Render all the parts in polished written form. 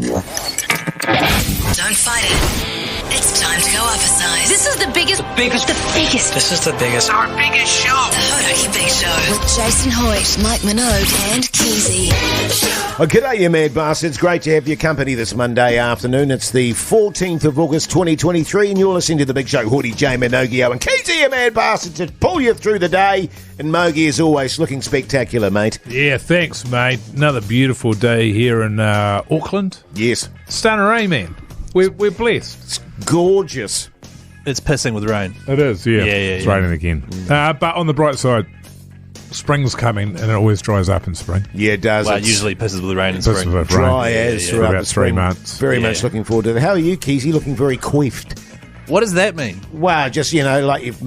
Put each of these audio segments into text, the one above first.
Don't fight it. It's time to go up a size. This is the biggest. This is the biggest. Our biggest show. The Hodaki Big Show. With Jason Hoyt, Mike Minogue, and Keyzie. Oh, g'day, you mad bastards. Great to have your company this Monday afternoon. It's the 14th of August 2023, and you're listening to the Big Show. Hoodie, J, Minogue, and Keyzie, you mad bastards, to pull you through the day. And Mogi, as always, looking spectacular, mate. Yeah, thanks, mate. Another beautiful day here in Auckland. Yes. Stunning rain, man. We're blessed. It's gorgeous. It's pissing with rain. It is, yeah. It's raining again. But on the bright side, spring's coming, and it always dries up in spring. Yeah, it does. Well, it usually pisses with rain in spring. Dry as throughout about the spring. 3 months. Very much looking forward to that. How are you, Keyzie? Looking very coiffed. What does that mean? Wow, just, like you've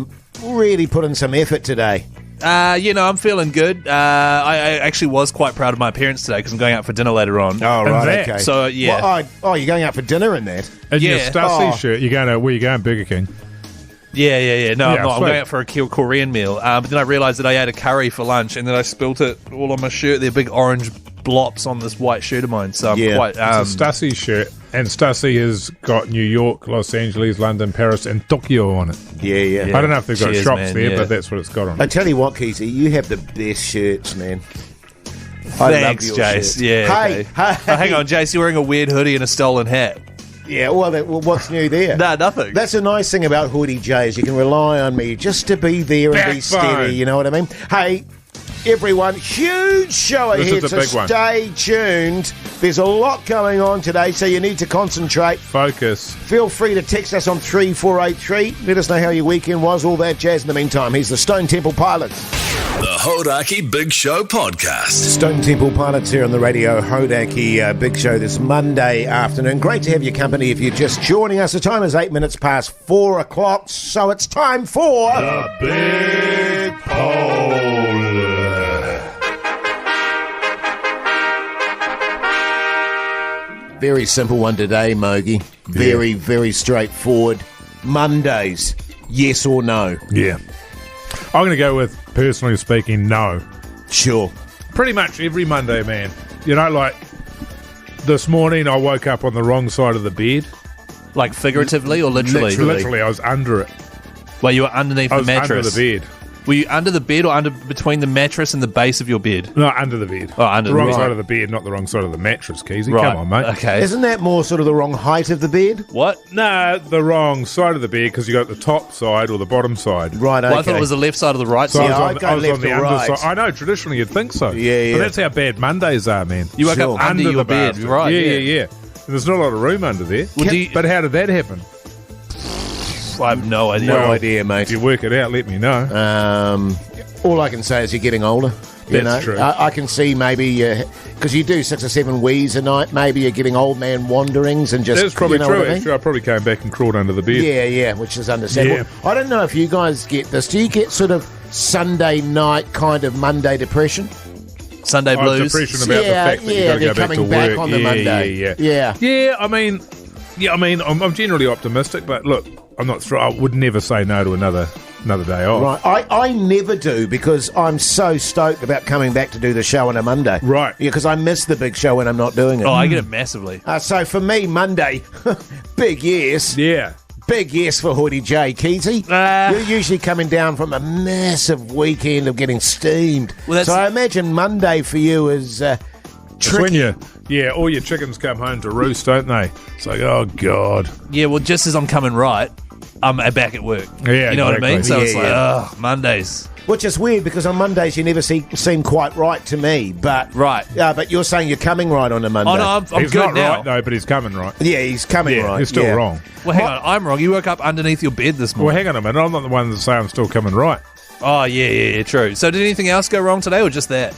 really put in some effort today. I'm feeling good. I actually was quite proud of my appearance today because I'm going out for dinner later on. Oh, right, that? okay. So, yeah. You're going out for dinner in that? In your Yeah. Stussy shirt, where you going? Burger King? Yeah. No, I'm Yeah, not. I'm sweet. going out for a Korean meal. But then I realised that I ate a curry for lunch and then I spilt it all on my shirt. They're big orange blops on this white shirt of mine. So I'm quite... It's a Stussy shirt, and Stussy has got New York, Los Angeles, London, Paris, and Tokyo on it. Yeah. I don't know if they've got Cheers, shops man, there, yeah. but that's what it's got on I it. tell you what, Keyzie, you have the best shirts, man. I Thanks, love your Jase. shirts. Yeah, Hey, okay. Oh, hang on, Jase, you're wearing a weird hoodie and a stolen hat. Yeah, well, what's new there? Nah, nothing. That's a nice thing about Hoodie J, is you can rely on me just to be there and be Backbone. steady, you know what I mean? Hey, everyone, huge show This ahead, is a so big one. stay tuned. There's a lot going on today, so you need to concentrate. Focus. Feel free to text us on 3483. Let us know how your weekend was, all that jazz. In the meantime, here's the Stone Temple Pilots. The Hodaki Big Show Podcast. Stone Temple Pilots here on the radio, Hodaki Big Show this Monday afternoon. Great to have your company if you're just joining us. The time is 8 minutes past 4 o'clock, so it's time for... The Big Poll. Very simple one today, Mogi. Very, very straightforward. Mondays, yes or no? Yeah. I'm going to go with, personally speaking, no. Sure. Pretty much every Monday, man. Like this morning I woke up on the wrong side of the bed. Like figuratively or literally? Literally, I was under it. Well, you were underneath I the was mattress. under the bed. Were you under the bed or between the mattress and the base of your bed? No, under the bed. Oh, under the wrong the bed. side of the bed, not the wrong side of the mattress, Keyzie. Right. Come on, mate. Okay. Isn't that more sort of the wrong height of the bed? What? No, the wrong side of the bed because you got the top side or the bottom side. Right, okay. Well, I thought it was the left side or the right So side. Yeah, I I was go on, I was left on the or right. underside. I know, traditionally you'd think so. Yeah. But that's how bad Mondays are, man. You woke Sure. up under your the bed, bastard. right? Yeah. And there's not a lot of room under there. Well, do you- But how did that happen? I have no idea. No idea, If mate. you work it out, let me know. All I can say is you're getting older. You That's know? true. I can see maybe, because you do 6 or 7 wheeze a night, maybe you're getting old man wanderings and just, That's probably you know true. what I mean? Actually, I probably came back and crawled under the bed. Yeah, which is understandable. Yeah. I don't know if you guys get this. Do you get sort of Sunday night kind of Monday depression? Sunday blues. Depression about the fact that you got to they're go back to coming work. back on the Monday. Yeah. I mean, I'm generally optimistic, but look, I'm not. I would never say no to another day off. Right, I never do because I'm so stoked about coming back to do the show on a Monday. Right. Yeah, because I miss the big show when I'm not doing it. Oh, I get it massively. So for me, Monday, big yes. Yeah. Big yes for Hoodie J. Keyzie. You're usually coming down from a massive weekend of getting steamed. Well, that's- so I imagine Monday for you is It's when all your chickens come home to roost, don't they? It's like, oh God. Yeah, well, just as I'm coming right, I'm back at work. Yeah, you know what I mean? So Yeah, it's like, yeah. Mondays. Which is weird because on Mondays you never seem quite right to me. But Right. but you're saying you're coming right on a Monday. Oh, no, I'm He's good not now. right though, but he's coming right. Yeah, he's coming right. He's still yeah. wrong. Well, hang on, I'm wrong. You woke up underneath your bed this Well, morning. hang on a minute. I'm not the one that say I'm still coming right. Oh, yeah, true. So did anything else go wrong today or just that?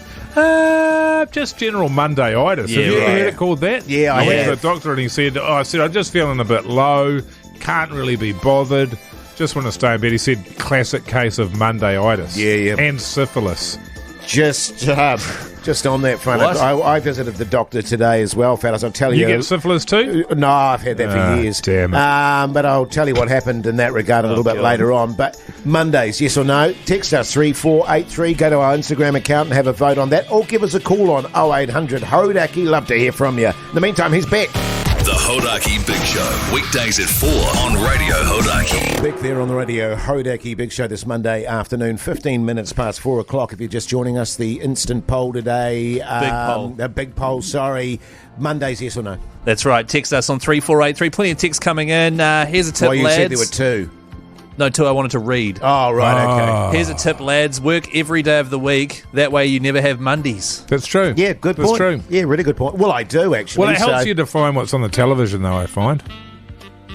Just general Monday-itis. Yeah, Have you ever right. heard it called that? Yeah, I went have. to the doctor and he said, I'm just feeling a bit low, can't really be bothered, just want to stay in bed. He said, classic case of Monday-itis. Yeah. And syphilis. Just Just on that front, What? I visited the doctor today as well, fellas. I'll tell you. You get syphilis too? No, I've had that for years. Damn it. But I'll tell you what happened in that regard a little bit later on. But Mondays, yes or no? Text us 3483. Go to our Instagram account and have a vote on that. Or give us a call on 0800 Hodaki. Love to hear from you. In the meantime, he's back. The Hodaki Big Show. Weekdays at 4 on Radio Hodaki. Back there on the radio, Hodaki Big Show this Monday afternoon, 15 minutes past 4 o'clock. If you're just joining us, the instant poll today. The big poll, sorry. Mondays, yes or no? That's right. Text us on 3483. Plenty of texts coming in. Here's a tip, Well, you lads. said there were two. No, two I wanted to read. Oh, right, okay. Here's a tip, lads. Work every day of the week. That way you never have Mondays. That's true. Yeah, good That's point. true. Yeah, really good point. Well, I do, actually. Well, it helps so- you define what's on the television, though, I find.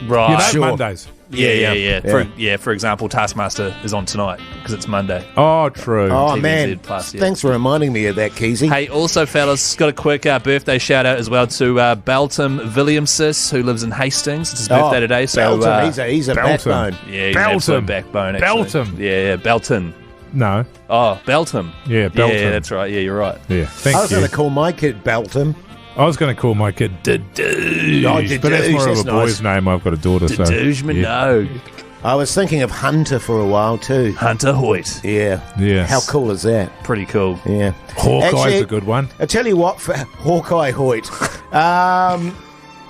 Right. You know, Sure. Mondays. Yeah. For example, Taskmaster is on tonight because it's Monday. Oh, true. Oh, TVZ man. Plus, yeah. Thanks for reminding me of that, Keyzie. Hey, also, fellas, got a quick birthday shout out as well to Belton Williamsis, who lives in Hastings. It's his birthday today. So Belton, he's a Belton. backbone. yeah, he's an Belton. absolute backbone. Actually. Belton. Yeah, Belton. No. Oh, Belton. Yeah, Belton. Yeah, that's right. Yeah, you're right. Yeah. Thank I was you. going to call my kid Belton. I was going to call my kid Dadoosh, Dadoosh, but that's more of that's a boy's name. I've got a daughter, so Douche Minogue. I was thinking of Hunter for a while, too. Hunter Hoyt. Yeah. Yes. How cool is that? Pretty cool. Yeah. Hawkeye's Actually, a good one. I tell you what, for Hawkeye Hoyt.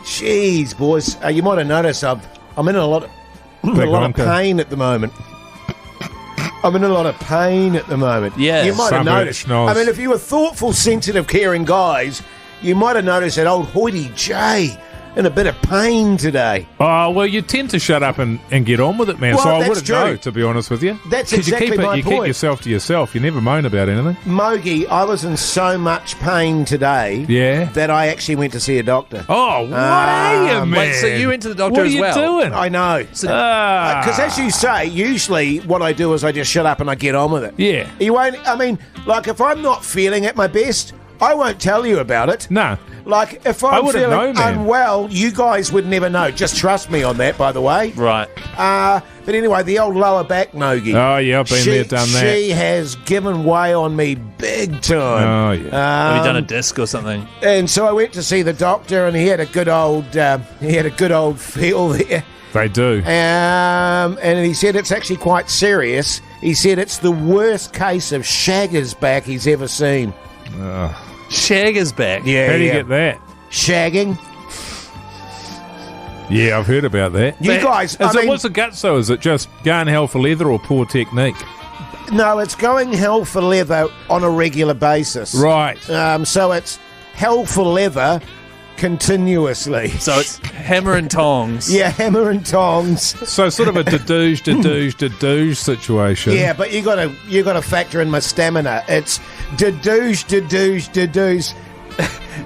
Jeez, boys, you might have noticed I'm in a lot of honker. pain at the moment. I'm in a lot of pain at the moment. Yeah. You might have Sunburnt noticed. schnoz. I mean, if you were thoughtful, sensitive, caring guys, you might have noticed that old Hoity J in a bit of pain today. Oh, well, you tend to shut up and get on with it, man. Well, so I that's wouldn't true. know, to be honest with you. That's 'Cause exactly you keep my You point. keep yourself to yourself. You never moan about anything. Mogi, I was in so much pain today Yeah. that I actually went to see a doctor. Oh, what are you, man? Wait, so you went to the doctor what as are you well? doing? I know. Because as you say, usually what I do is I just shut up and I get on with it. Yeah. You won't, I mean, like if I'm not feeling at my best, I won't tell you about it. No. Like if I I'm wouldn't feeling know, man. unwell, you guys would never know. Just trust me on that, by the way. Right. But anyway, the old lower back Nogi. Oh, yeah, I've been there, done that. She has given way on me big time. Oh, yeah. Have you done a disc or something? And so I went to see the doctor, and he had a good old feel there. They do. And he said it's actually quite serious. He said it's the worst case of shagger's back he's ever seen. Shagger's back. Yeah, How do you get that? Shagging. Yeah, I've heard about that. You guys, What's the guts, though? Is it just going hell for leather or poor technique? no, it's going hell for leather on a regular basis. Right. So it's hell for leather continuously. So it's hammer and tongs. Yeah, hammer and tongs. So sort of a dadoosh situation. Yeah, but you gotta factor in my stamina. It's dadoosh,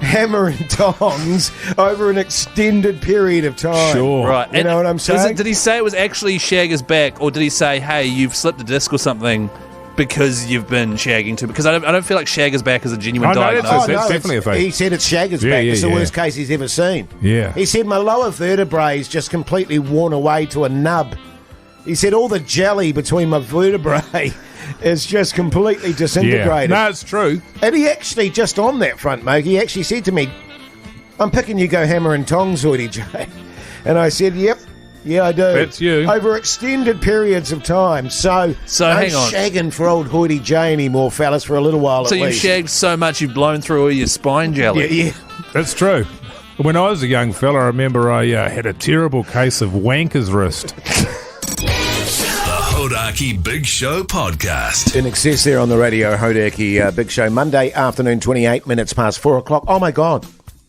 hammer and tongs over an extended period of time. Sure. Right. You know what I'm saying? Did he say it was actually Shagger's back, or did he say, hey, you've slipped a disc or something because you've been shagging too? Because I don't feel like Shagger's back is a genuine Oh, no, diagnosis. that's definitely a thing. He said it's Shagger's Yeah, back. yeah, It's the yeah. worst case he's ever seen. Yeah. He said my lower vertebrae is just completely worn away to a nub. He said all the jelly between my vertebrae is just completely Yeah. disintegrated. No, it's true. And he actually, just on that front, Moke, he actually said to me, I'm picking you go hammer and tongs, Hoity J. And I said, yep. Yeah, I do. That's you. Over extended periods of time. So no hang on. shagging for old Hoity J anymore, fellas, for a little while So at you've least. shagged so much you've blown through all your spine jelly. Yeah. That's true. When I was a young fella, I remember I had a terrible case of wanker's wrist. The Hodaki Big Show Podcast. In excess there on the radio, Hodaki Big Show, Monday afternoon, 28 minutes past 4 o'clock. Oh, my God.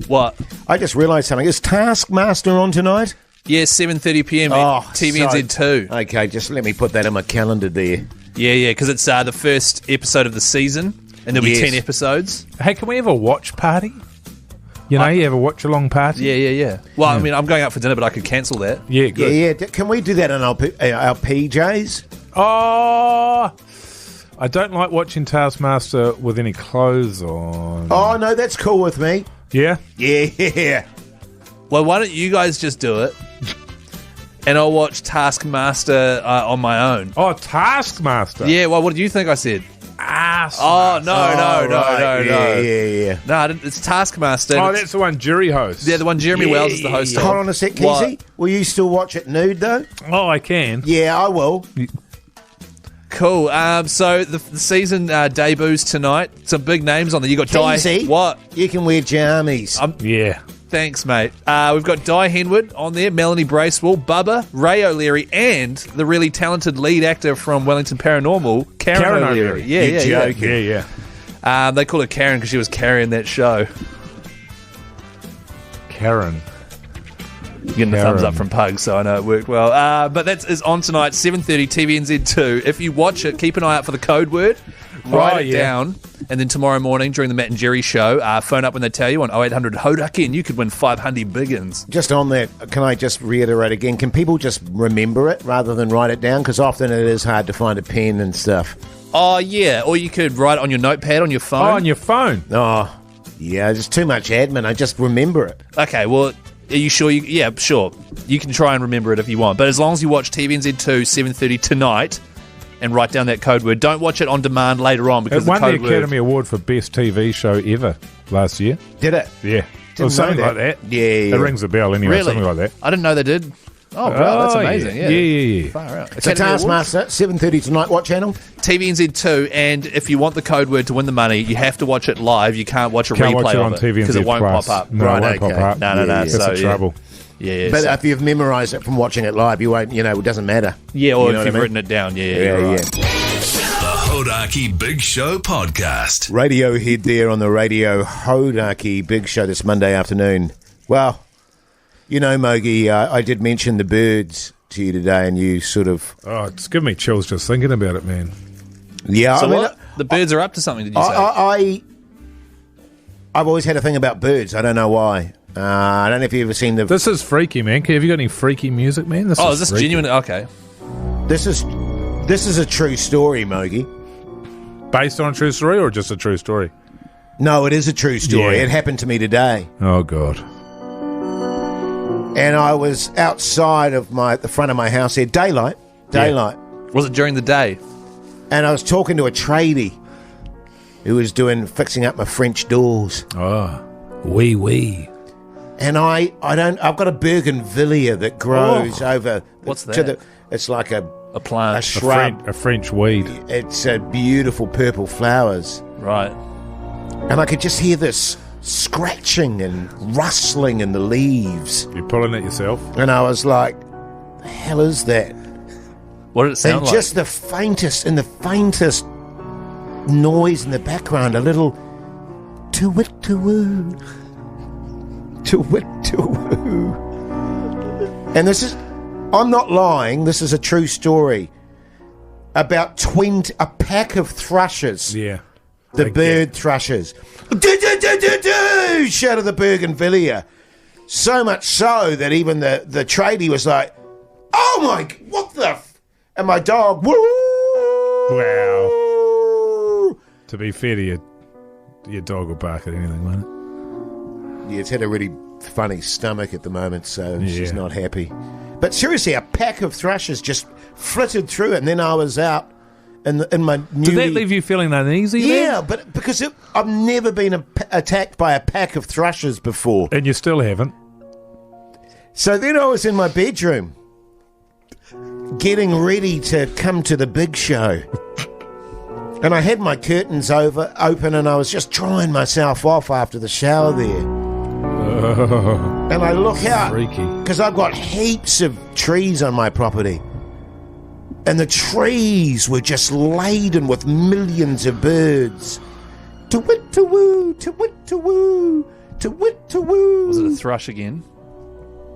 What? I just realised something. Is Taskmaster on tonight? Yeah, 7:30 p.m. Oh, TVNZ2. Okay, just let me put that in my calendar there. Yeah, because it's the first episode of the season, and there'll be Yes. 10 episodes. Hey, can we have a watch party? You know, you have a watch-along party? Yeah. Well, I mean, I'm going out for dinner, but I could cancel that. Yeah, good. Yeah. Can we do that in our PJs? Oh, I don't like watching Taskmaster with any clothes on. Oh, no, that's cool with me. Yeah? Yeah. Well, why don't you guys just do it, and I'll watch Taskmaster on my own. Oh, Taskmaster. Yeah, well, what do you think I said? Taskmaster. Oh, no. Yeah. No, it's Taskmaster. Oh, that's the one Jerry hosts. Yeah, the one Jeremy Wells is the host of. Hold on a sec, Keyzie. What? Will you still watch it nude, though? Oh, I can. Yeah, I will. Cool. So the season debuts tonight. Some big names on there. You got Keyzie, Di. What? You can wear jammies. Yeah. Thanks, mate. We've got Di Henwood on there, Melanie Bracewell, Bubba, Ray O'Leary, and the really talented lead actor from Wellington Paranormal, Karen O'Leary. You're joking. Yeah. They call her Karen because she was carrying that show. Karen. You're getting the thumbs up from Pug, so I know it worked well. But that is on tonight, 7:30, TVNZ2. If you watch it, keep an eye out for the code word. Write it down. And then tomorrow morning during the Matt and Jerry show, phone up when they tell you on 0800 Hodaki and you could win 500 biggins. Just on that, can I just reiterate again? Can people just remember it rather than write it down? Because often it is hard to find a pen and stuff. Oh, yeah. Or you could write it on your notepad on your phone. Oh, on your phone. Oh, yeah, there's too much admin. I just remember it. Okay, well, are you sure? Yeah, sure. You can try and remember it if you want. But as long as you watch TVNZ2, 7:30 tonight and write down that code word, don't watch it on demand later on because It won the code word... Academy Award for Best TV Show ever last year. Did it? Yeah. Or Didn't something know like that. that. Yeah. It rings a bell anyway, Really? something like that. I didn't know they did. Oh, bro, that's amazing. Yeah. Yeah. Far out. So Academy Awards? Taskmaster, 7:30 tonight. What channel? TVNZ2, and if you want the code word to win the money, you have to watch it live. You can't watch a Can't replay watch it of on it TVNZ because it won't Plus. pop up. No, Right, it won't okay. pop up. No. That's So, the trouble. Yeah. But so- if you've memorised it from watching it live, you won't. It doesn't matter. yeah, or You know if what you've I mean? written it down. Yeah, Yeah, you're right. The Hodaki Big Show podcast. Radiohead there on the Radio Hodaki Big Show this Monday afternoon. Well, Mogi, I did mention the birds to you today, and you sort of... Oh, it's giving me chills just thinking about it, man. Yeah, So I mean, what? The birds are up to something, did you say? I've always had a thing about birds. I don't know why. I don't know if you've ever seen the... This is freaky, man. Have you got any freaky music, man? Is this freaky. genuine? Okay. This is a true story, Mogi. Based on a true story or just a true story? No, it is a true story. Yeah. It happened to me today. Oh, God. And I was outside of the front of my house here, daylight. Was it during the day? And I was talking to a tradie who was fixing up my French doors. Oh, wee. And I've got a bougainvillea that grows over. What's to that? it's like a plant. shrub. A French weed. It's beautiful purple flowers. Right. And I could just hear this scratching and rustling in the leaves. You're pulling it yourself? And I was like, the hell is that? What did it sound And like? just the faintest noise in the background, a little to-wit-to-woo. To-wit-to-woo. And I'm not lying, this is a true story. About a pack of thrushes. Yeah. The bird thrushes. Do-do-do-do-do! Shouted the bougainvillea. So much so that even the tradie was like, oh my, what the... And my dog, woo! Wow. To be fair to your dog will bark at anything, won't it? Yeah, it's had a really funny stomach at the moment, so she's Yeah. not happy. But seriously, a pack of thrushes just flitted through it, and then I was out in my newly... Did that leave you feeling uneasy then? Yeah, but because I've never been attacked by a pack of thrushes before. And you still haven't? So then I was in my bedroom, getting ready to come to the big show. And I had my curtains open, and I was just drying myself off after the shower there. Oh, And I look out, freaky. because I've got heaps of trees on my property. And the trees were just laden with millions of birds. To-wit-to-woo, to-wit-to-woo, to-wit-to-woo. Was it a thrush again?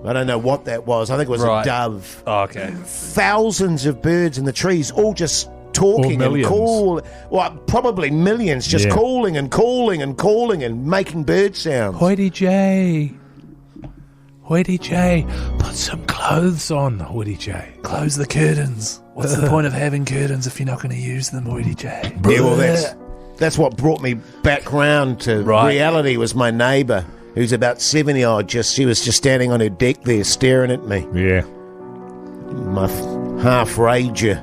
I don't know what that was. I think it was Right. a dove. Oh, okay. Thousands of birds in the trees, all just talking Or and millions. calling. Well, probably millions, just Yeah. calling and calling and calling and making bird sounds. Hoity J. Put some clothes on, Hoity J. Close the curtains. What's the point of having curtains if you're not going to use them, Hoity J? Yeah, well, that's what brought me back round to Right. reality. Was my neighbour, who's about 70 odd. She was just standing on her deck there, staring at me. Yeah. My half rager.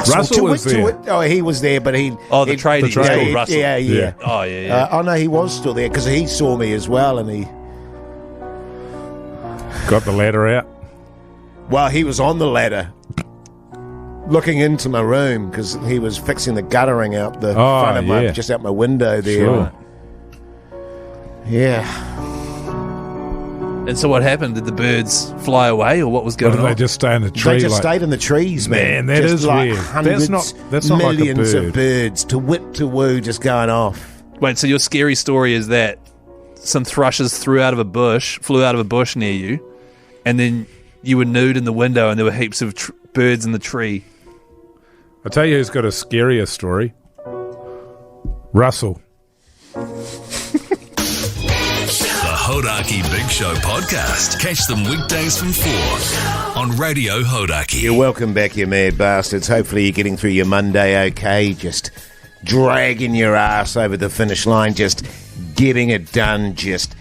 Russell was there. Oh, he was there, but he... The tradie. The tradie. Yeah, Russell. Yeah. Oh, yeah. Oh, no, he was still there because he saw me as well, and he... Got the ladder out. Well, he was on the ladder looking into my room because he was fixing the guttering out the front of just out my window there. Sure. Yeah. And so what happened? Did the birds fly away, or what was going Or did on? they just stay in the tree? They just stayed in the trees, man. Man, that just is like weird. Hundreds, That's not like a millions bird. of birds to whip to woo just going off. Wait, so your scary story is that some thrushes flew out of a bush near you, and then you were nude in the window and there were heaps of birds in the tree. I'll tell you who's got a scarier story. Russell. The Hodaki Big Show podcast. Catch them weekdays from 4 on Radio Hodaki. You're welcome back, you mad bastards. Hopefully you're getting through your Monday okay, just dragging your ass over the finish line, just getting it done, just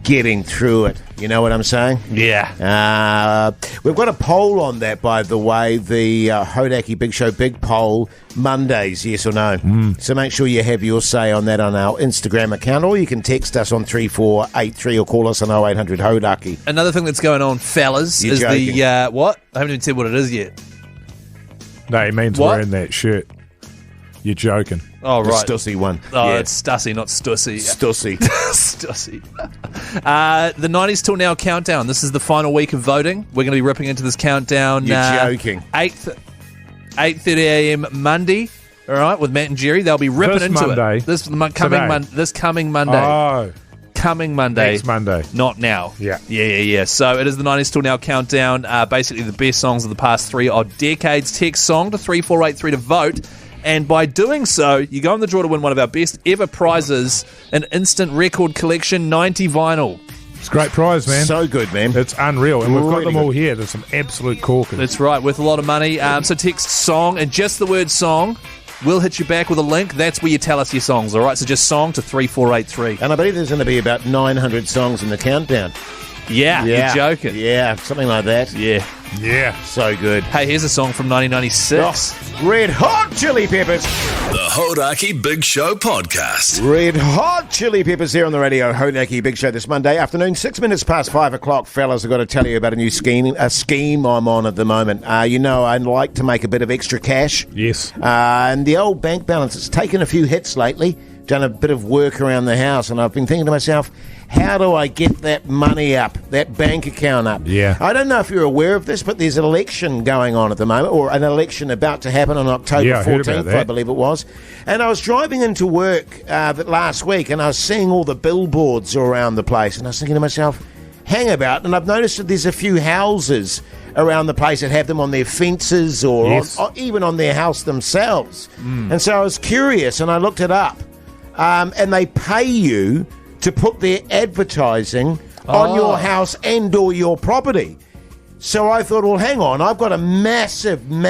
getting through it. You know what I'm saying? Yeah. We've got a poll on that, by the way, the Hodaki Big Show Big Poll, Mondays, yes or no. So make sure you have your say on that on our Instagram account, or you can text us on 3483 or call us on 0800 Hodaki. Another thing that's going on, fellas, You're is joking. the what? I haven't even said what it is yet. No, he means What? wearing that shirt. You're joking. The Oh, right. Stussy one. Oh, Yeah. it's Stussy, not Stussy. Stussy. Stussy. The 90s Till Now countdown. This is the final week of voting. We're going to be ripping into this countdown. You're joking. 8:30 a.m. Monday. All right, with Matt and Jerry. They'll be ripping This into Monday. it. This Today. coming Monday. Oh, Coming Monday. next Monday. Not now. Yeah. So it is the 90s Till Now countdown. Basically, the best songs of the past 3 odd decades. Text song to 3483 to vote. And by doing so, you go in the draw to win one of our best ever prizes, an instant record collection 90 vinyl. It's a great prize, man. So good, man. It's unreal. And we've got Really them all good. here. There's some absolute corkers. That's right, worth a lot of money. So text song and just the word song. We'll hit you back with a link. That's where you tell us your songs, all right? So just song to 3483. And I believe there's going to be about 900 songs in the countdown. Yeah, you're joking. Yeah, something like that. Yeah. Yeah. So good. Hey, here's a song from 1996. Red Hot Chili Peppers. The Hodaki Big Show podcast. Red Hot Chili Peppers here on the radio. Hodaki Big Show this Monday afternoon, 6 minutes past 5 o'clock. Fellas, I've got to tell you about a new scheme I'm on at the moment. You know, I like to make a bit of extra cash. Yes. And the old bank balance, it's taken a few hits lately. Done a bit of work around the house, and I've been thinking to myself, how do I get that money up, that bank account up? Yeah. I don't know if you're aware of this, but there's an election going on at the moment, or an election about to happen on October Yeah, I heard about 14th, that. I believe it was. And I was driving into work last week, and I was seeing all the billboards around the place, and I was thinking to myself, hang about, and I've noticed that there's a few houses around the place that have them on their fences or, Yes. or even on their house themselves. And so I was curious, and I looked it up. And they pay you to put their advertising on your house and or your property. So I thought, well, hang on, I've got a massive when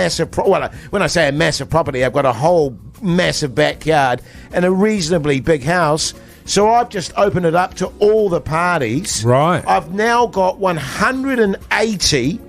I say a massive property, I've got a whole massive backyard and a reasonably big house. So I've just opened it up to all the parties. Right. I've now got 180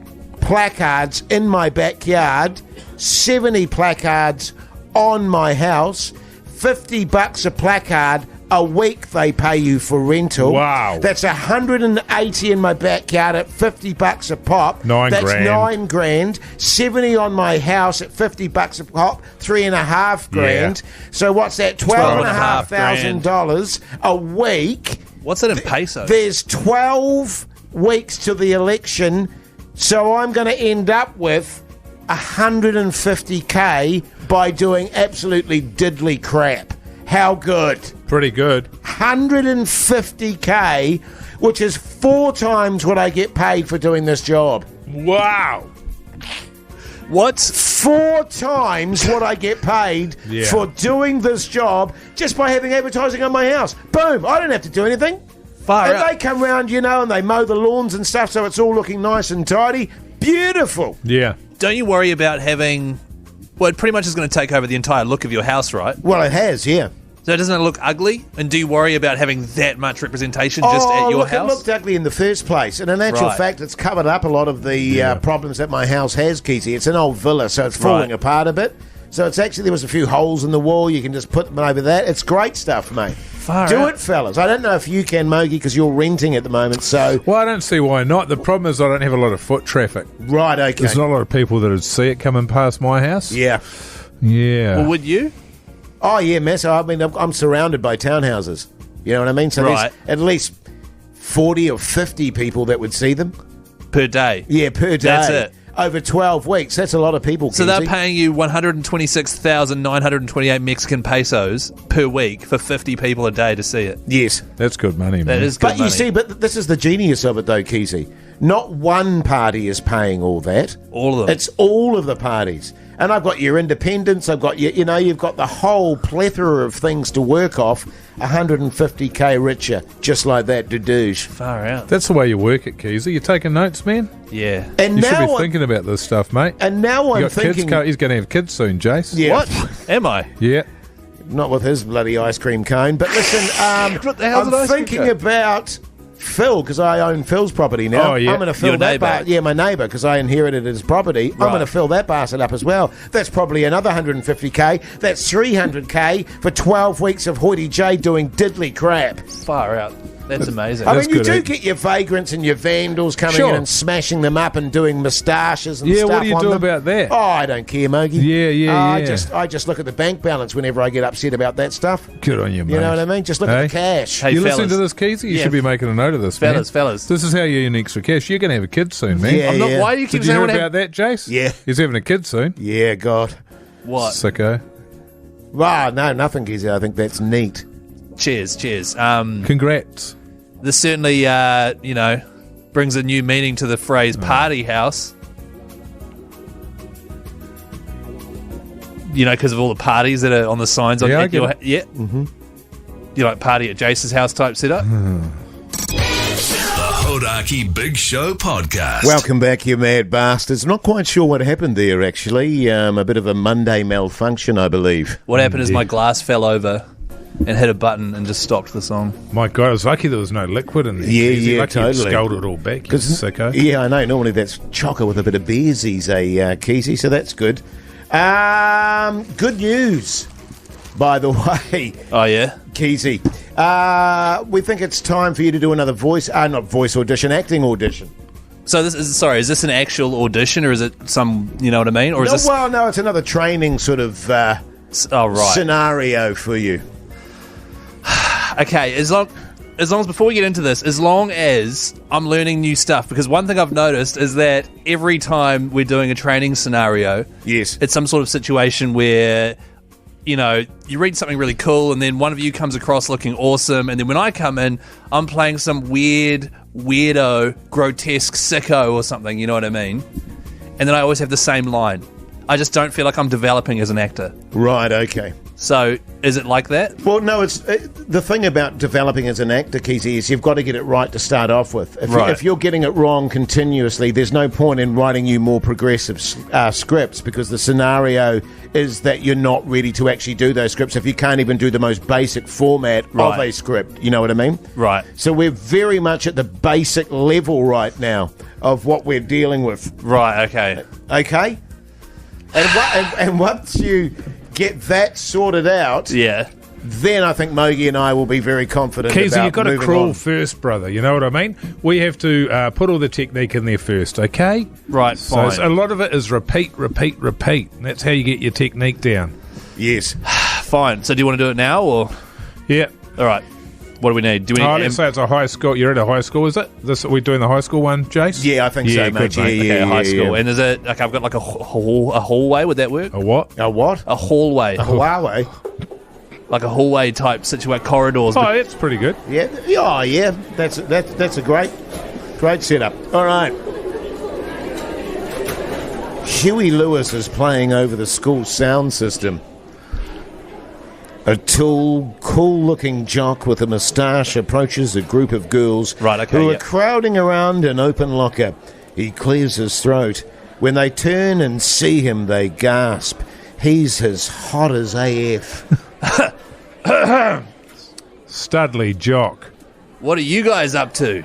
placards in my backyard, 70 placards on my house, $50 a placard a week they pay you for rental. Wow. That's 180 in my backyard at $50 a pop. That's $9 grand. 70 on my house at $50 a pop, $3.5 grand. So what's that? $12,500 a week. What's that in pesos? There's 12 weeks to the election, so I'm going to end up with 150k by doing absolutely diddly crap. How good? Pretty good. 150k, which is 4 times what I get paid for doing this job. Wow. What? 4 times what I get paid for doing this job just by having advertising on my house. Boom, I don't have to do anything. Far And out. they come round, you know, and they mow the lawns and stuff, so it's all looking nice and tidy. Beautiful. Yeah. Don't you worry about having... Well, it pretty much is going to take over the entire look of your house, right? Well, it has, yeah. So doesn't it look ugly? And do you worry about having that much representation just at your house? It looked ugly in the first place. And in actual fact, it's covered up a lot of the problems that my house has, Keyzie. It's an old villa, so it's falling apart a bit. So it's actually, there was a few holes in the wall. You can just put them over that. It's great stuff, mate. Do it, fellas. I don't know if you can, Mogi, because you're renting at the moment, so... Well, I don't see why not. The problem is I don't have a lot of foot traffic. Right, okay. There's not a lot of people that would see it coming past my house. Yeah. Yeah. Well, would you? Oh, yeah, mess. I mean, I'm surrounded by townhouses. You know what I mean? So there's at least 40 or 50 people that would see them. Per day? Yeah, per day. That's it. Over 12 weeks. That's a lot of people, So Keyzie. they're paying you 126,928 Mexican pesos per week for 50 people a day to see it. Yes. That's good money, man. That is good But money. you see, but this is the genius of it, though, Keyzie. Not one party is paying all that. All of them. It's all of the parties. And I've got your independents, I've got your, you've got the whole plethora of things to work off. 150k richer, just like that, douche. Far out. That's the way you work it, Keyzie. You taking notes, man? Yeah. And You should now be thinking about this stuff, mate. And now I'm You got thinking, kids, he's going to have kids soon, Jase. yeah, What? Am I? Yeah. not with his bloody ice cream cone. But listen, What the hell's I'm an ice cream thinking cone? about Phil, because I own Phil's property now. Oh, yeah. I'm going to fill Your that neighbour. Yeah, my neighbour, because I inherited his property. I'm Right. going to fill that bastard up as well. That's probably another 150k. That's 300k for 12 weeks of Hoity J doing diddly crap. Far out. That's amazing. I That's mean, you good, do eh? get your vagrants and your vandals coming Sure. in and smashing them up and doing moustaches and Yeah, stuff what do you on do them. about that? Oh, I don't care, Mogi. Yeah, I yeah. just look at the bank balance whenever I get upset about that stuff. Good on you, mate. You know what I mean? Just look at the cash. Hey, You fellas. listen to this, Keyzie? You Yeah. should be making a note of this, Fellas, man. fellas. This is how you earn extra cash. You're going to have a kid soon, man. Yeah. I'm not, why do you keep Did you saying hear what about that, Jase? Yeah. He's having a kid soon. Yeah, God. What? Sicko. Wow, no, nothing, Kizzy. I think that's neat. Cheers, cheers. Congrats. This certainly, brings a new meaning to the phrase party house. You know, because of all the parties that are on the signs on Yeah, I at get your it. yeah. Mm-hmm. You like party at Jase's house type setup? The Hodaki Big Show podcast. Welcome back, you mad bastards. Not quite sure what happened there, actually. A bit of a Monday malfunction, I believe. What happened is my glass fell over and hit a button and just stopped the song. My God, I was lucky there was no liquid in there. Yeah, Keyzie. yeah, Lucky totally. you sculled it all back, you sicko. Yeah, I know. Normally that's chocker with a bit of beersies, Keezy, so that's good. Good news, by the way, Oh, yeah? Keezy. We think it's time for you to do another not voice audition, acting audition. So is this an actual audition or is it some, you know what I mean? Or is this... No, it's another training sort of Oh, right. scenario for you. Okay, as long as before we get into this, as long as I'm learning new stuff, because one thing I've noticed is that every time we're doing a training scenario, Yes. it's some sort of situation where, you read something really cool and then one of you comes across looking awesome, and then when I come in, I'm playing some weirdo, grotesque sicko or something, you know what I mean? And then I always have the same line. I just don't feel like I'm developing as an actor. Right, okay. So, is it like that? Well, no, it's the thing about developing as an actor, Keezy, is you've got to get it right to start off with. If you're getting it wrong continuously, there's no point in writing you more progressive scripts, because the scenario is that you're not ready to actually do those scripts if you can't even do the most basic format of a script. You know what I mean? Right. So we're very much at the basic level right now of what we're dealing with. Right, okay. Okay? And once you get that sorted out, Yeah. then I think Mogi and I will be very confident Keyzie, about you've got to moving crawl on. first, brother. You know what I mean? We have to put all the technique in there first, okay? Right, So fine. a lot of it is repeat. And that's how you get your technique down. Yes. Fine. So do you want to do it now or? Yeah. All right. What do we need? Do we need? Let's say it's a high school. You're at a high school, is it? We're doing the high school one, Jace? Yeah, I think so, Yeah, mate. good, mate. Yeah, High school. yeah. And is it like I've got like a hallway? Would that work? A what? A what? A hallway, A Huawei? like a hallway type situation, corridors. Oh, it's pretty good. Yeah. Oh, yeah. That's a great setup. All right. Huey Lewis is playing over the school sound system. A tall, cool-looking jock with a moustache approaches a group of girls Right, okay, who are yeah. crowding around an open locker. He clears his throat. When they turn and see him, they gasp. He's as hot as AF. Studley Jock. What are you guys up to?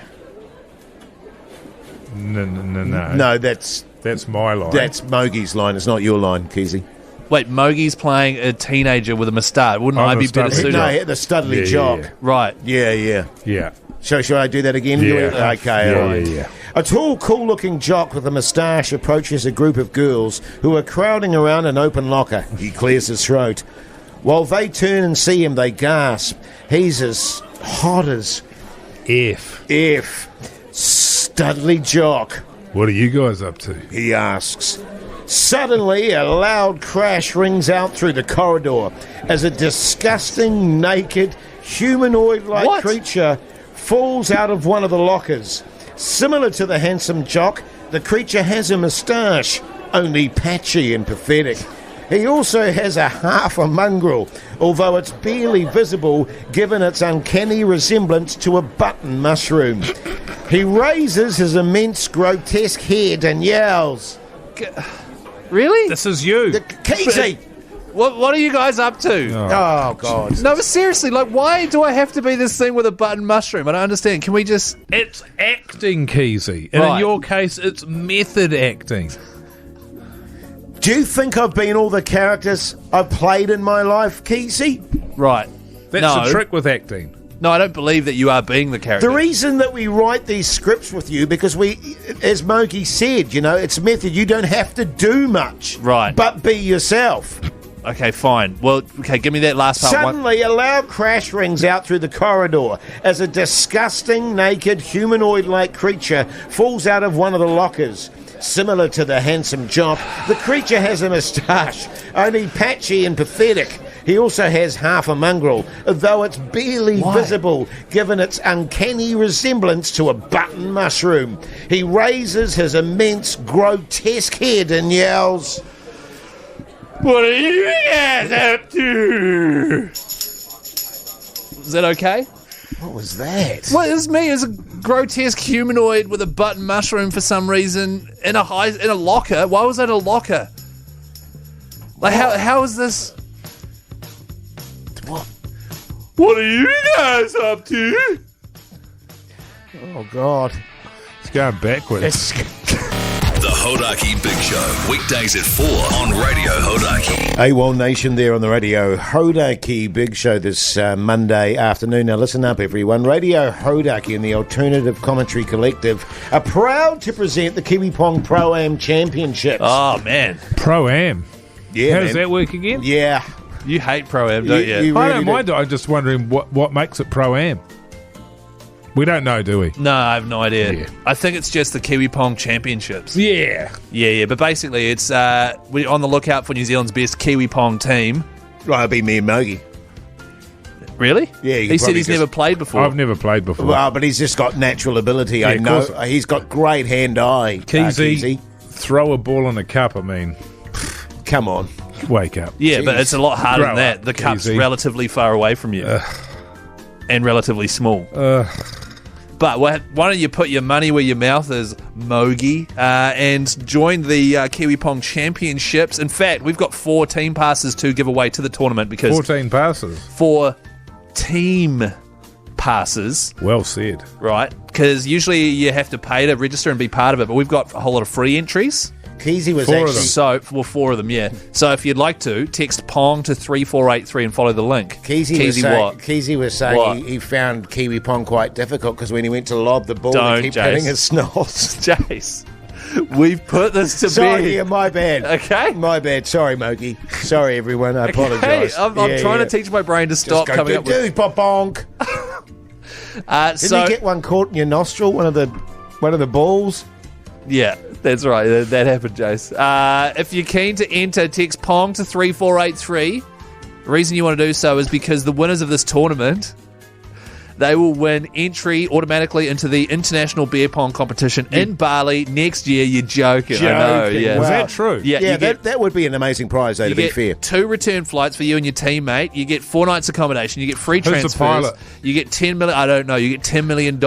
No. No, that's my line. that's Mogie's line. It's not your line, Keyzie. Wait, Mogie's playing a teenager with a moustache. Wouldn't I'm I a be better Studley. suited? No, the Studley Yeah, Jock. yeah. Right. Yeah. Yeah. Should I do that again? Yeah. Okay, all right. Yeah. A tall, cool-looking jock with a moustache approaches a group of girls who are crowding around an open locker. He clears his throat. While they turn and see him, they gasp. He's as hot as F. Studley Jock, What are you guys up to? he asks. Suddenly, a loud crash rings out through the corridor as a disgusting, naked, humanoid-like What? creature falls out of one of the lockers. Similar to the handsome jock, the creature has a moustache, only patchy and pathetic. He also has a half a mongrel, although it's barely visible given its uncanny resemblance to a button mushroom. He raises his immense, grotesque head and yells, Really? This is you. Keyzie! What are you guys up to? Oh, God. No, but seriously, like, why do I have to be this thing with a button mushroom? I don't understand. Can we just... It's acting, Keyzie. And Right. in your case, it's method acting. Do you think I've been all the characters I've played in my life, Keyzie? Right. That's no. the trick with acting. No, I don't believe that you are being the character. The reason that we write these scripts with you, because we, as Mogi said, it's method. You don't have to do much. Right. But be yourself. Okay, fine. Well, okay, give me that last part. Suddenly, a loud crash rings out through the corridor as a disgusting, naked, humanoid-like creature falls out of one of the lockers. Similar to the handsome jock, the creature has a moustache, only patchy and pathetic. He also has half a mongrel, though it's barely visible given its uncanny resemblance to a button mushroom. He raises his immense, grotesque head and yells, "What are you guys up to?" Is that okay? What was that? Well, it's me as a grotesque humanoid with a button mushroom for some reason in a locker. Why was that a locker? Like, how is this? What are you guys up to? Oh, God. It's going backwards. The Hodaki Big Show, weekdays at 4 on Radio Hodaki. AWOL Nation there on the Radio Hodaki Big Show this Monday afternoon. Now listen up, everyone. Radio Hodaki and the Alternative Commentary Collective are proud to present the Kiwi Pong Pro-Am Championships. Oh, man. Pro-Am. Yeah, How does man. that work again? Yeah. You hate Pro-Am, don't you? You I really don't mind it. I'm just wondering what makes it Pro-Am. We don't know, do we? No, I have no idea. Yeah. I think it's just the Kiwi Pong Championships. Yeah. Yeah. But basically, it's we're on the lookout for New Zealand's best Kiwi Pong team. Well, it'll be me and Mogi. Really? Yeah, you he could said probably he's just- never played before. I've never played before. Well, but he's just got natural ability. Yeah, I of know. course. He's got great hand-eye. Keyzie, throw a ball in a cup, I mean, Come on. wake up. Yeah, but Jeez. it's a lot harder than Grow that. up, The cup's easy. relatively far away from you. And relatively small. But why don't you put your money where your mouth is, Mogi, and join the Kiwi Pong Championships. In fact, we've got 4 team passes to give away to the tournament because 14 passes. 4 team passes, Well said. right? Because usually you have to pay to register and be part of it, but we've got a whole lot of free entries. Keyzie was 4 of actually... them. So, well, 4 of them, yeah. So if you'd like to, text Pong to 3483 and follow the link. Keyzie was saying What? he found Kiwi Pong quite difficult because when he went to lob the ball, Don't, he kept Jase. hitting his snots. Jase, we've put this to Sorry, bed. yeah, my bad. Okay. My bad. Sorry, Mogi. Sorry, everyone. I apologise. Hey, I'm trying to teach my brain to stop Just go, coming up with... do bonk. Didn't so, you get one caught in your nostril? One of the balls? yeah, that's right. That happened, Jase. If you're keen to enter, text Pong to 3483. The reason you want to do so is because the winners of this tournament, they will win entry automatically into the International Beer Pong competition in Bali next year. You're joking. I know, Joking. yeah. Is Wow. that true? Yeah, Yeah, you get, that would be an amazing prize, though, you to be get fair. 2 return flights for you and your teammate. You get 4 nights accommodation. You get free Who's the transfers. pilot? You get 10 million. I don't know. You get $10 million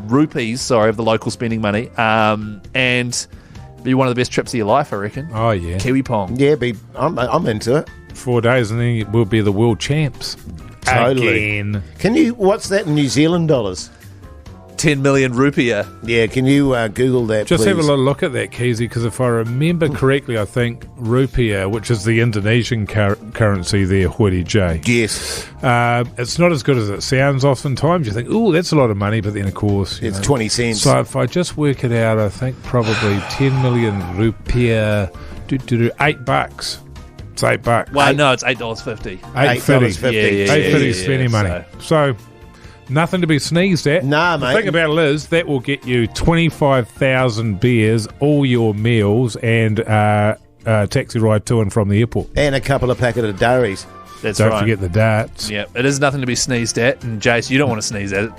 rupees. Sorry, of the local spending money. And be one of the best trips of your life, I reckon. Oh, yeah. Kiwi Pong. Yeah, I'm into it. 4 days and then we'll be the world champs. Totally. Again. Can you? What's that in New Zealand dollars? 10 million rupiah. Yeah, can you Google that, Just please? have a little look at that, Keyzie, because if I remember correctly, I think rupiah, which is the Indonesian currency there, Hoodie J. Yes. It's not as good as it sounds oftentimes. You think, ooh, that's a lot of money, but then, of course... It's 20 cents. So if I just work it out, I think probably 10 million rupiah, $8. It's $8. Well, no, it's $8.50. $8.50. Yeah, $8.50 is spending money. So... nothing to be sneezed at. Nah, mate. The thing about it is that will get you 25,000 beers, all your meals, and taxi ride to and from the airport. And a couple of packet of dairies. That's Don't right. forget the darts. Yeah, it is nothing to be sneezed at. And Jase, you don't want to sneeze at it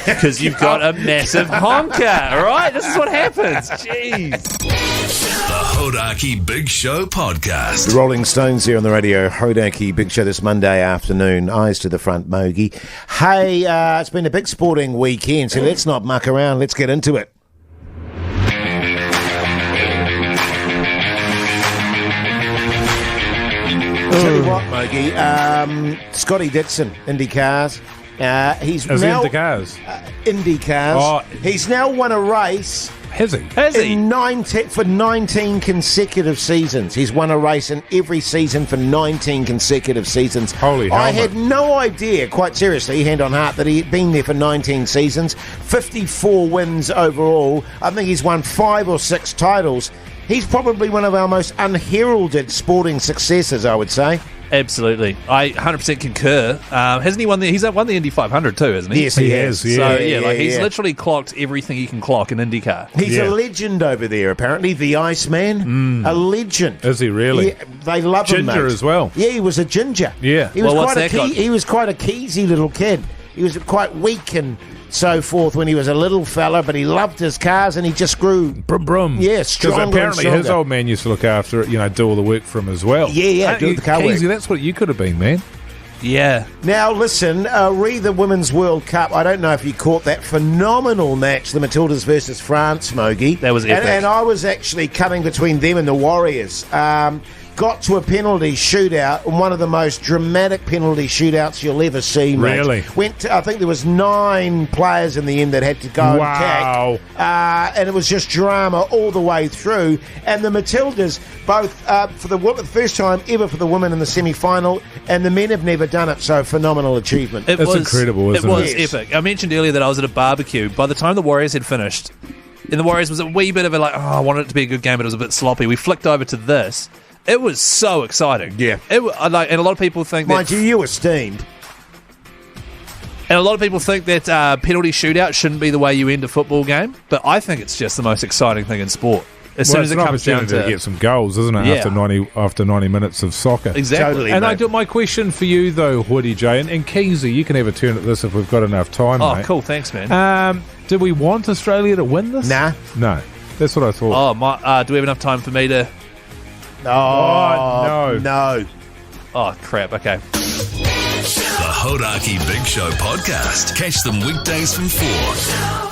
because you've got a massive honker. All right, this is what happens. Jeez. The Hodaki Big Show podcast. The Rolling Stones here on the radio. Hodaki Big Show this Monday afternoon. Eyes to the front, Mogi. Hey, it's been a big sporting weekend, so let's not muck around. Let's get into it. Tell you what, Mogi, Scotty Dixon, Indy Cars. He's Is now he into cars? Indy Cars. Oh. He's now won a race. Has he? Has he? For 19 consecutive seasons. He's won a race in every season for 19 consecutive seasons. Holy I helmet. had no idea, quite seriously, hand on heart, that he had been there for 19 seasons. 54 wins overall. I think he's won 5 or 6 titles. He's probably one of our most unheralded sporting successes, I would say. Absolutely. I 100% concur. Hasn't he won he's won the Indy 500 too, hasn't he? Yes, he has. Yeah. So, he's literally clocked everything he can clock in IndyCar. He's Yeah. a legend over there, apparently. The Iceman. A legend. Is he really? Yeah, they love him, Ginger mate. as well. Yeah, he was a ginger. Yeah. He was Well, what's quite that got? he was quite a Keyzie little kid. He was quite weak and so forth when he was a little fella, but he loved his cars and he just grew. Brum brum. Yeah, stronger and apparently his stronger. old man used to look after it, do all the work for him as well. Yeah, do the car work. Keyzie, that's what you could have been, man. Yeah. Now, listen, the Women's World Cup. I don't know if you caught that phenomenal match, the Matildas versus France, Mogi. That was epic. And I was actually cutting between them and the Warriors. Got to a penalty shootout, and one of the most dramatic penalty shootouts you'll ever see, mate. Really? I think there was 9 players in the end that had to go Wow. and tack. And it was just drama all the way through. And the Matildas, both for the first time ever for the women in the semi-final, and the men have never done it, so phenomenal achievement. It's incredible, isn't it? Was Yes. epic. I mentioned earlier that I was at a barbecue. By the time the Warriors had finished, and the Warriors was a wee bit of I wanted it to be a good game, but it was a bit sloppy. We flicked over to this. It was so exciting. Yeah. And a lot of people think Mind that... you were steamed. And a lot of people think that penalty shootout shouldn't be the way you end a football game, but I think it's just the most exciting thing in sport. As soon as it's it an comes down opportunity to... get some goals, isn't it? Yeah. After 90 minutes of soccer. Exactly. Totally. And mate. my question for you though, Hoodie J, and Keyzie, you can have a turn at this if we've got enough time. Oh, mate. cool. Thanks, man. Do we want Australia to win this? Nah. No. That's what I thought. Do we have enough time for me to... Oh, no. no. Oh, crap. Okay. The Hodaki Big Show podcast. Catch them weekdays from 4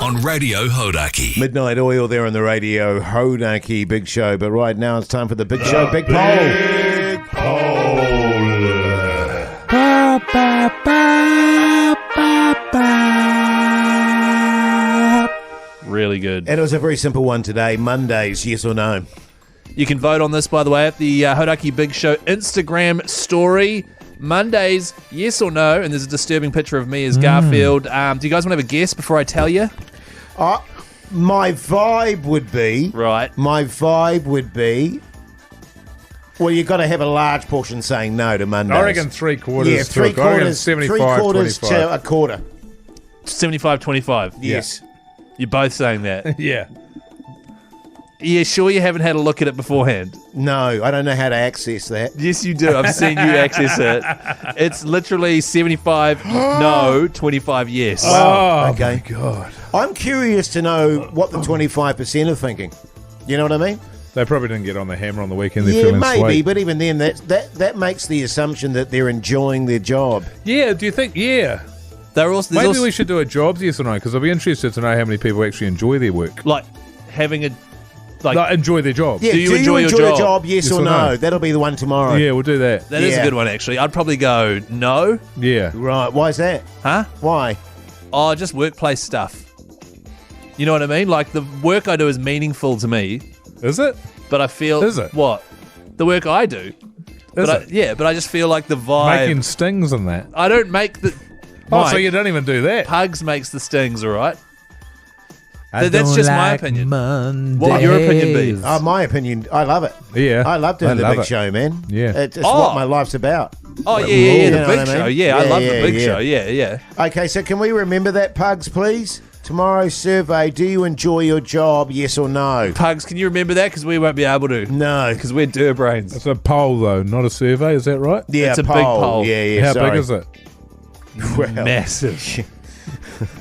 on Radio Hodaki. Midnight Oil there on the radio, Hodaki Big Show. But right now it's time for the Big Show Big Poll. Really good. And it was a very simple one today. Mondays, yes or no? You can vote on this, by the way, at the Hodaki Big Show Instagram story. Mondays, yes or no? And there's a disturbing picture of me as Garfield. Do you guys want to have a guess before I tell you? My vibe would be... Right. My vibe would be... Well, you've got to have a large portion saying no to Mondays. I reckon 3/4. Yeah, to a- I reckon 75, 3/4 25. to a quarter. 75-25. Yes. You're both saying that. Yeah. Yeah, sure you haven't had a look at it beforehand? No, I don't know how to access that. Yes, you do. I've seen you access it. It's literally 75 no, 25 yes. Oh, okay. my God. I'm curious to know what the 25% are thinking. You know what I mean? They probably didn't get on the hammer on the weekend. They're Yeah, feeling maybe, sweet. but even then, that makes the assumption that they're enjoying their job. Yeah, do you think? Yeah. There's Maybe also, we should do a jobs, yes or no? Because I'll be interested to know how many people actually enjoy their work. like having a Like, enjoy their job. Yeah, do you enjoy your the job? job? Yes or no? That'll be the one tomorrow. Yeah, we'll do that. That is a Yeah. good one, actually. I'd probably go no. Yeah. Right. Why is that? Huh? Why? Oh, just workplace stuff. You know what I mean? Like, the work I do is meaningful to me, Is it? but I feel... Is it? What? The work I do. Is But it? but I just feel like the vibe... Making stings and that. I don't make the... Oh, Mike, so you don't even do that? Pugs makes the stings, all right? That's just my opinion. Mondays. What would your opinion be? Oh, my opinion, I love it. Yeah. I love doing the love big it. show, man. Yeah. It's Oh. what my life's about. Oh, yeah, You the know big what I show. mean? Yeah, I love the big yeah. show. Yeah. Okay, so can we remember that, Pugs, please? Tomorrow's survey, do you enjoy your job, yes or no? Pugs, can you remember that? Because we won't be able to. No. Because we're brains. It's a poll, though, not a survey. Is that right? Yeah, It's a big poll. Yeah, How sorry. big is it? Well, Massive.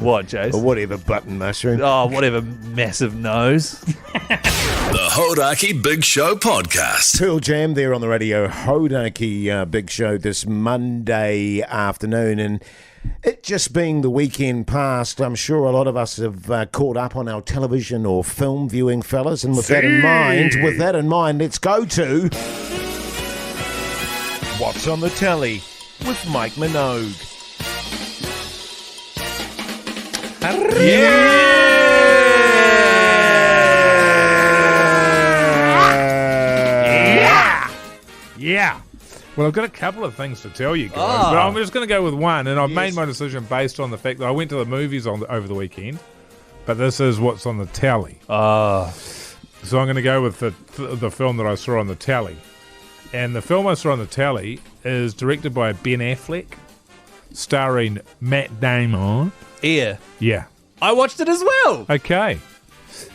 What, Jase? or whatever, button mushroom. Oh, whatever, massive nose. The Hodaki Big Show Podcast. Pearl Jam there on the radio, Hodaki Big Show this Monday afternoon, and it just being the weekend past, I'm sure a lot of us have caught up on our television or film viewing, fellas, and with that in mind, let's go to What's on the Telly with Mike Minogue. Yeah. Well, I've got a couple of things to tell you guys, but I'm just going to go with one, and I've made my decision based on the fact that I went to the movies over the weekend, but this is what's on the tally. So I'm going to go with the film that I saw on the tally. And the film I saw on the tally is directed by Ben Affleck, starring Matt Damon. Yeah. Yeah. I watched it as well. Okay.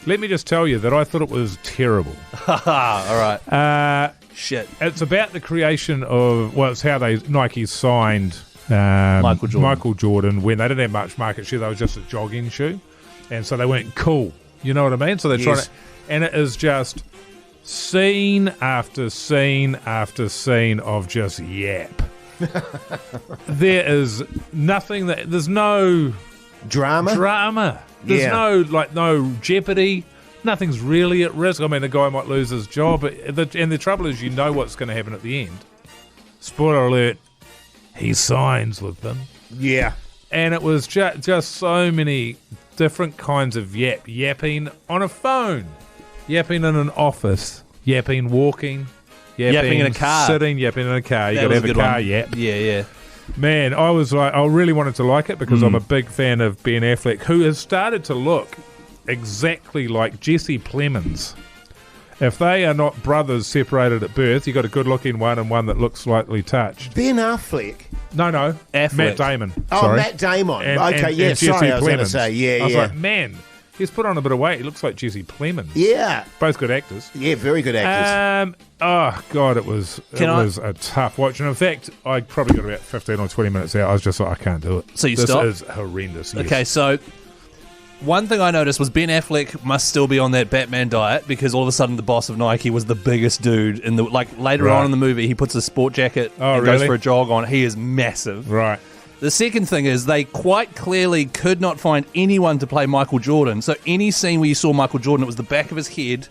Let me just tell you that I thought it was terrible. All right. Shit. It's about the creation of, well, it's how Nike signed Michael Jordan when they didn't have much market share. They were just a jogging shoe. And so they weren't cool. You know what I mean? So they're trying to, and it is just scene after scene after scene of just yap. There is nothing there's no drama. There's no jeopardy. Nothing's really at risk. I mean, the guy might lose his job, and the trouble is, you know what's going to happen at the end. Spoiler alert: he signs with them. Yeah. And it was just so many different kinds of yapping on a phone, yapping in an office, yapping walking, yapping in a car, sitting, yapping in a car. You got to have a car yap. Yeah. Man, I was like, I really wanted to like it because I'm a big fan of Ben Affleck, who has started to look exactly like Jesse Plemons. If they are not brothers separated at birth, you got a good-looking one and one that looks slightly touched. Ben Affleck. No, Affleck. Matt Damon. Oh, Sorry. Matt Damon. And sorry, Jesse I was going to Plemons. say, I was like, man, he's put on a bit of weight. He looks like Jesse Plemons. Yeah. Both good actors. Yeah, very good actors. Oh God, it was a tough watch, and in fact, I probably got about 15 or 20 minutes out. I was just like, I can't do it. So you this stopped? is horrendous. Yes. Okay, so one thing I noticed was Ben Affleck must still be on that Batman diet because all of a sudden the boss of Nike was the biggest dude in the later on in the movie. He puts a sport jacket and goes for a jog on. He is massive. Right. The second thing is they quite clearly could not find anyone to play Michael Jordan. So any scene where you saw Michael Jordan, it was the back of his head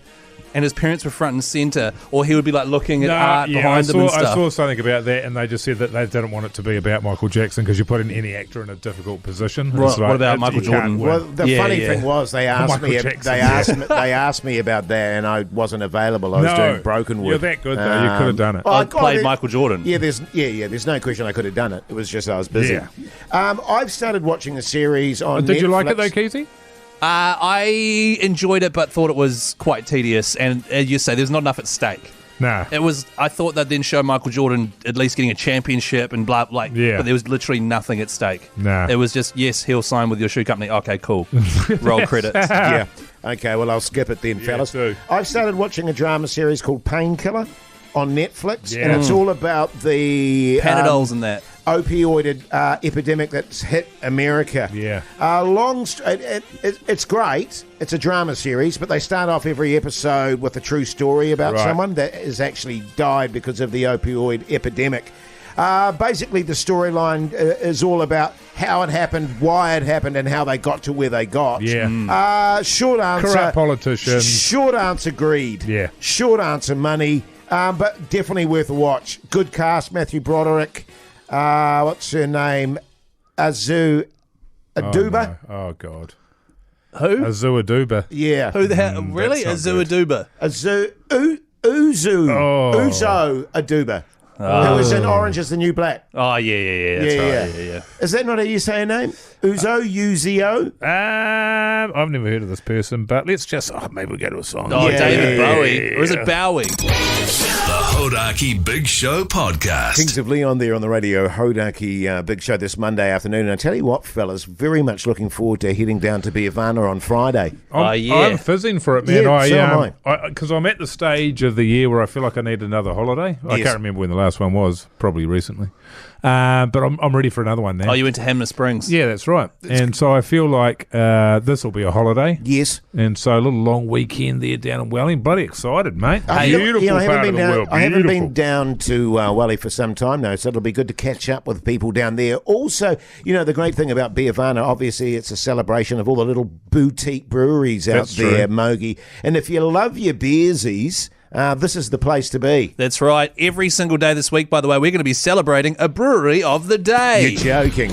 and his parents were front and centre, or he would be like looking at art behind them and stuff. I saw something about that, and they just said that they didn't want it to be about Michael Jackson because you put in any actor in a difficult position. Right, It's like, what about Michael you can't Jordan? win. Well, the funny thing was they asked Michael me about that, and I wasn't available. I was doing Brokenwood. You're that good though. You could have done it. I played Michael Jordan. Yeah, there's no question I could have done it. It was just I was busy. Yeah. I've started watching a series on Did you like it Netflix. though, Keyzie? I enjoyed it, but thought it was quite tedious. And as you say, there's not enough at stake. Nah. It was. I thought they'd then show Michael Jordan at least getting a championship and blah, but there was literally nothing at stake. Nah. It was just, yes, he'll sign with your shoe company. Okay, cool. Roll credits. Yeah. Okay, well, I'll skip it then, fellas. do. I've started watching a drama series called Painkiller on Netflix, and it's all about the Panadols and that. opioid epidemic that's hit America. Yeah. It's great. It's a drama series, but they start off every episode with a true story about someone that has actually died because of the opioid epidemic. Basically, the storyline is all about how it happened, why it happened, and how they got to where they got. Yeah. Short answer. Corrupt politicians. Short answer, greed. Yeah. Short answer, money. But definitely worth a watch. Good cast, Matthew Broderick. What's her name? Azu Aduba. Oh God. Who? Azu Aduba. Yeah. Who the hell? Really? Azu Aduba. Uzo Aduba. Who was in Orange is the New Black. Oh, yeah. That's right. Yeah. Is that not how you say her name? Uzo? Uzo? I've never heard of this person, but let's just... maybe we'll go to a song. Oh, David Bowie. Or is it Bowie? The Hodaki Big Show Podcast. Kings of Leon there on the radio, Hodaki Big Show this Monday afternoon. And I tell you what, fellas, very much looking forward to heading down to Biavana on Friday. I'm fizzing for it, man. Yeah, so am I. Because I'm at the stage of the year where I feel like I need another holiday. I can't remember when the last one was, probably recently. But I'm ready for another one now. Oh, you went to Hamner Springs? Yeah, that's right. And so I feel like this will be a holiday. Yes. And so a little long weekend there down in Welling. Bloody excited, mate. Beautiful part of the world. I haven't been down to Welly for some time now, so it'll be good to catch up with people down there. Also, the great thing about Biavana, obviously, it's a celebration of all the little boutique breweries out there, Mogi. And if you love your beersies... this is the place to be. That's right. Every single day this week, by the way, we're going to be celebrating a brewery of the day. You're joking.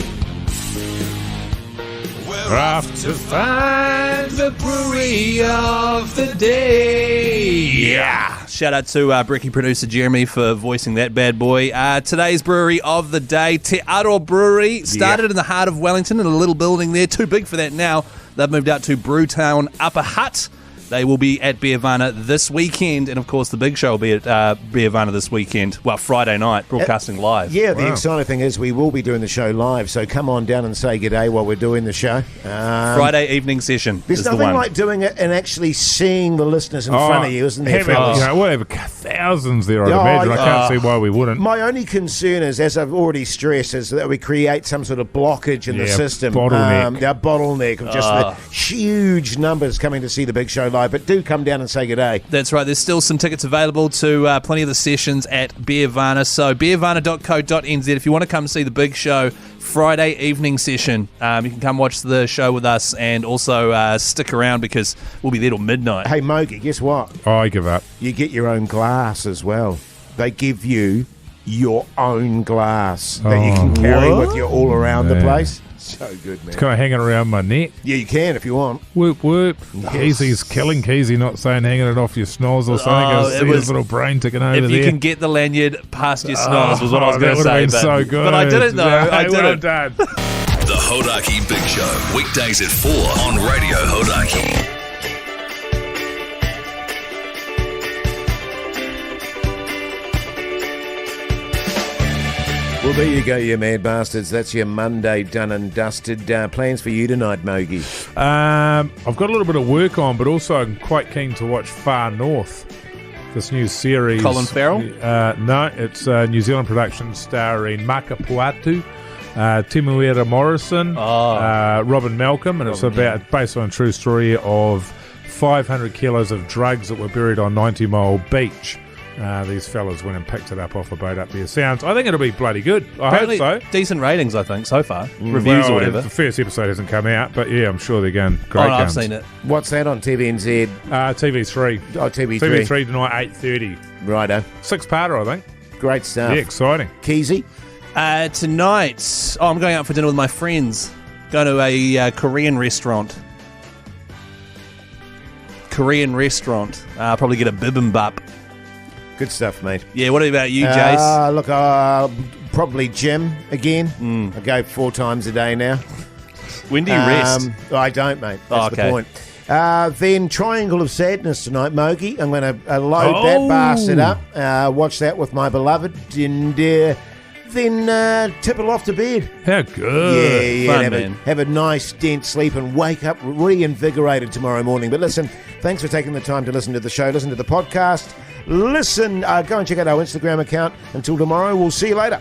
We're off to find the brewery of the day. Yeah. Shout out to Bricky producer Jeremy for voicing that bad boy. Today's brewery of the day, Te Aro Brewery, started in the heart of Wellington in a little building there. Too big for that now. They've moved out to Brewtown Upper Hutt. They will be at Biavana this weekend, and of course the big show will be at Biavana this weekend. Well, Friday night, broadcasting live. Yeah, the exciting thing is we will be doing the show live, so come on down and say g'day while we're doing the show. Friday evening session. There's nothing like doing it and actually seeing the listeners in front of you, isn't there, fellas? We'll have thousands there, I'd imagine. I can't see why we wouldn't. My only concern is, as I've already stressed, is that we create some sort of blockage in the system. Bottleneck of just the huge numbers coming to see the big show live. But do come down and say g'day. That's right. There's still some tickets available to plenty of the sessions at Biavana. So biavana.co.nz if you want to come see the big show Friday evening session. You can come watch the show with us and also stick around because we'll be there till midnight. Hey, Mogi, guess what? I give up. You get your own glass as well. They give you your own glass that you can carry with you all around the place. So good, man. It's kind of hanging around my neck. Yeah, you can if you want. Whoop, whoop. Keyzie's killing Keyzie, not saying hanging it off your snores or something. I see his little brain ticking over there. If you can get the lanyard past your snores was what I was going to say. That would have been so good. But I didn't, though. I didn't. Well done. The Hodaki Big Show, weekdays at 4 on Radio Hodaki. Well, there you go, you mad bastards. That's your Monday done and dusted. Plans for you tonight, Mogi? I've got a little bit of work on, but also I'm quite keen to watch Far North, this new series. Colin Farrell? No, it's a New Zealand production starring Maka Puatu, Timuera Morrison, Robin Malcolm, and it's based on a true story of 500 kilos of drugs that were buried on 90 Mile Beach. These fellas went and picked it up off a boat up there. I think it'll be bloody good. I hope so. Decent ratings, I think, so far. Reviews or whatever. The first episode hasn't come out, but yeah, I'm sure they're going great guns. I've seen it. What's that on TVNZ? TV3. Oh, TV3. TV3 tonight, 8:30. Righto. 6-parter, I think. Great stuff. Yeah, exciting. Keyzie? Tonight, I'm going out for dinner with my friends. Going to a Korean restaurant. Probably get a bibimbap. Good stuff, mate. Yeah, what about you, Jase? Look, probably gym again. I go 4 times a day now. When do you rest? I don't, mate. That's the point. Then Triangle of Sadness tonight, Mogi. I'm going to load that bastard up, watch that with my beloved, and then tipple off to bed. How good. Yeah. Fun, have a nice, dense sleep and wake up reinvigorated tomorrow morning. But listen, thanks for taking the time to listen to the show, listen to the podcast. Listen, go and check out our Instagram account. Until tomorrow, we'll see you later.